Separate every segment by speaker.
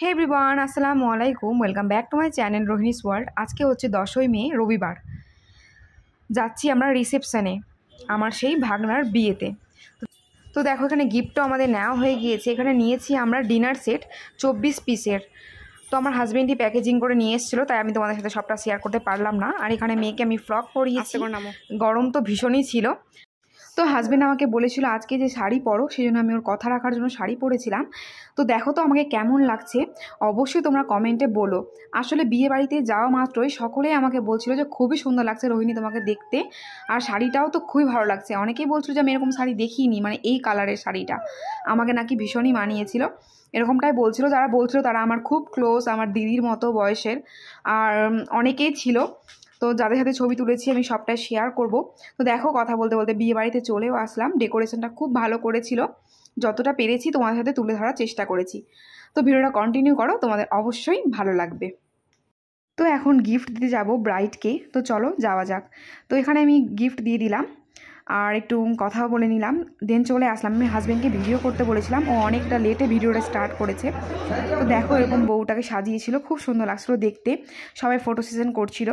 Speaker 1: হে everyone, আসসালামু আলাইকুম। Welcome back to my channel Rohini's world. আজকে হচ্ছে 10ই মে, রবিবার। যাচ্ছি আমরা রিসেপশানে, আমার সেই ভাগনার বিয়েতে। তো দেখো, এখানে গিফটও আমাদের নেওয়া হয়ে গিয়েছে। এখানে নিয়েছি আমরা ডিনার সেট 24 পিসের। তো আমার হাজব্যান্ডই প্যাকেজিং করে নিয়ে এসেছিলো, তাই আমি তোমাদের সাথে সবটা শেয়ার করতে পারলাম না। আর এখানে মেয়েকে আমি ফ্রক পরিয়েছি, গরম তো ভীষণই ছিল। তো হাজব্যান্ড আমাকে বলেছিল আজকে যে শাড়ি পরো, সেই জন্য আমি ওর কথা রাখার জন্য শাড়ি পরেছিলাম। তো দেখো তো আমাকে কেমন লাগছে, অবশ্যই তোমরা কমেন্টে বলো। আসলে বিয়ে বাড়িতে যাওয়া মাত্রই সকলেই আমাকে বলছিল যে খুবই সুন্দর লাগছে রোহিণী তোমাকে দেখতে, আর শাড়িটাও তো খুবই ভালো লাগছে। অনেকেই বলছিল যে আমি এরকম শাড়ি দেখিনি, মানে এই কালারের শাড়িটা আমাকে নাকি ভীষণই মানিয়েছিল, এরকমটাই বলছিল। যারা বলছিল তারা আমার খুব ক্লোজ, আমার দিদির মতো বয়সের, আর অনেকেই ছিল। তো যাদের সাথে ছবি তুলেছি আমি সবটাই শেয়ার করব। তো দেখো, কথা বলতে বলতে বিয়ে বাড়িতে চলেও আসলাম। ডেকোরেশনটা খুব ভালো করেছিল, যতটা পেরেছি তোমাদের সাথে তুলে ধরার চেষ্টা করেছি। তো ভিডিওটা কন্টিনিউ করো, তোমাদের অবশ্যই ভালো লাগবে। তো এখন গিফট দিতে যাব ব্রাইডকে, তো চলো যাওয়া যাক। তো এখানে আমি গিফট দিয়ে দিলাম আর একটু কথাও বলে নিলাম, দেন চলে আসলাম। আমি হাজব্যান্ডকে ভিডিও করতে বলেছিলাম, ও অনেকটা লেটে ভিডিওটা স্টার্ট করেছে। তো দেখো, এরকম বউটাকে সাজিয়েছিল, খুব সুন্দর লাগছিলো দেখতে। সবাই ফটো সেশন করছিল।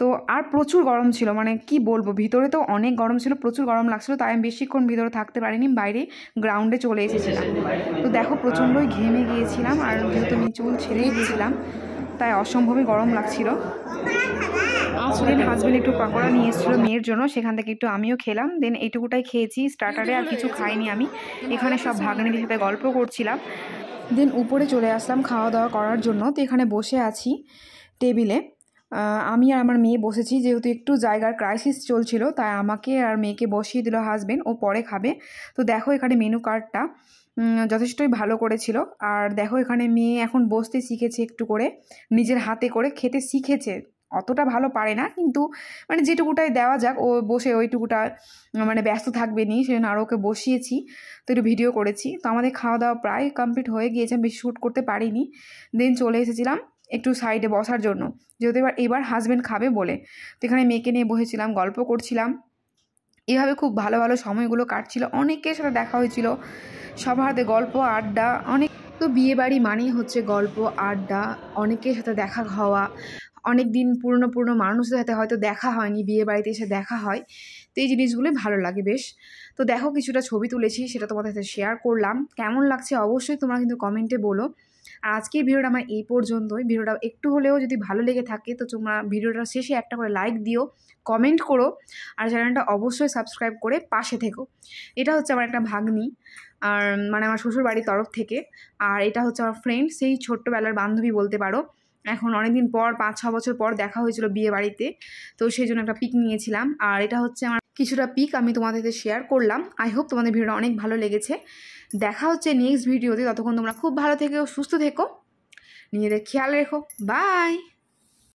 Speaker 1: তো আর প্রচুর গরম ছিল, মানে কি বলবো, ভিতরে তো অনেক গরম ছিল, প্রচুর গরম লাগছিলো, তাই আমি বেশিক্ষণ ভিতরে থাকতে পারিনি, বাইরে গ্রাউন্ডে চলে এসেছিলাম। তো দেখো, প্রচণ্ডই ঘেমে গিয়েছিলাম, আর যেহেতু আমি চুল ছেড়েই গিয়েছিলাম তাই অসম্ভবই গরম লাগছিল। দেন হাজব্যান্ড একটু পাকোড়া নিয়ে এসেছিলো মেয়ের জন্য, সেখান থেকে একটু আমিও খেলাম। দেন এইটুকুটাই খেয়েছি স্টার্টারে, আর কিছু খাইনি আমি। এখানে সব ভাগ্নিদের সাথে গল্প করছিলাম। দেন উপরে চলে আসলাম খাওয়া দাওয়া করার জন্য। তো এখানে বসে আছি টেবিলে, আমি আর আমার মেয়ে বসেছি। যেহেতু একটু জায়গার ক্রাইসিস চলছিল, তাই আমাকে আর মেয়েকে বসিয়ে দিল হাজব্যান্ড, ও পরে খাবে। তো দেখো, এখানে মেনু কার্ডটা যথেষ্টই ভালো করেছিল। আর দেখো, এখানে মেয়ে এখন বসতে শিখেছে, একটু করে নিজের হাতে করে খেতে শিখেছে। অতটা ভালো পারে না, কিন্তু মানে যেটুকুটাই দেওয়া যাক, ও বসে ওইটুকুটা মানে ব্যস্ত থাকবে নি, সেজন্য আরও ওকে বসিয়েছি। তো একটু ভিডিও করেছি। তো আমাদের খাওয়া দাওয়া প্রায় কমপ্লিট হয়ে গিয়েছে, আমি বেশি শ্যুট করতে পারিনি। দেন চলে এসেছিলাম একটু সাইডে বসার জন্য, যেহেতু এবার হাজব্যান্ড খাবে বলে। তো এখানে মেয়েকে নিয়ে বসেছিলাম, গল্প করছিলাম। এভাবে খুব ভালো ভালো সময়গুলো কাটছিল, অনেকের সাথে দেখা হয়েছিল, সবার হাতে গল্প আড্ডা অনেক। তো বিয়ে বাড়ি মানেই হচ্ছে গল্প আড্ডা, অনেকের সাথে দেখা হওয়া। অনেক দিন পুরনো মানুষদের সাথে হয়তো দেখা হয়নি, বিয়ে বাড়িতে এসে দেখা হয়। তো এই জিনিসগুলোই ভালো লাগে বেশ। তো দেখো, কিছুটা ছবি তুলেছি, সেটা তোমাদের সাথে শেয়ার করলাম। কেমন লাগছে অবশ্যই তোমরা কিন্তু কমেন্টে বলো। আর আজকের ভিডিওটা আমার এই পর্যন্তই। ভিডিওটা একটু হলেও যদি ভালো লেগে থাকে, তো তোমরা ভিডিওটার শেষে একটা করে লাইক দিও, কমেন্ট করো, আর চ্যানেলটা অবশ্যই সাবস্ক্রাইব করে পাশে থেকো। এটা হচ্ছে আমার একটা ভাগ্নি, আর মানে আমার শ্বশুর বাড়ির তরফ থেকে। আর এটা হচ্ছে আমার ফ্রেন্ড, সেই ছোট্টবেলার বান্ধবী বলতে পারো। এখন অনেকদিন পর, 5-6 বছর পর দেখা হয়েছিল বিয়ে বাড়িতে, তো সেই জন্য একটা পিক নিয়েছিলাম। আর এটা হচ্ছে আমার কিছুটা পিক আমি তোমাদের সাথে শেয়ার করলাম। আই হোপ তোমাদের ভিডিওটা অনেক ভালো লেগেছে। দেখা হচ্ছে নেক্সট ভিডিওতে। ততক্ষণ তোমরা খুব ভালো থেকো, সুস্থ থেকো, নিজেদের খেয়াল রেখো। বাই।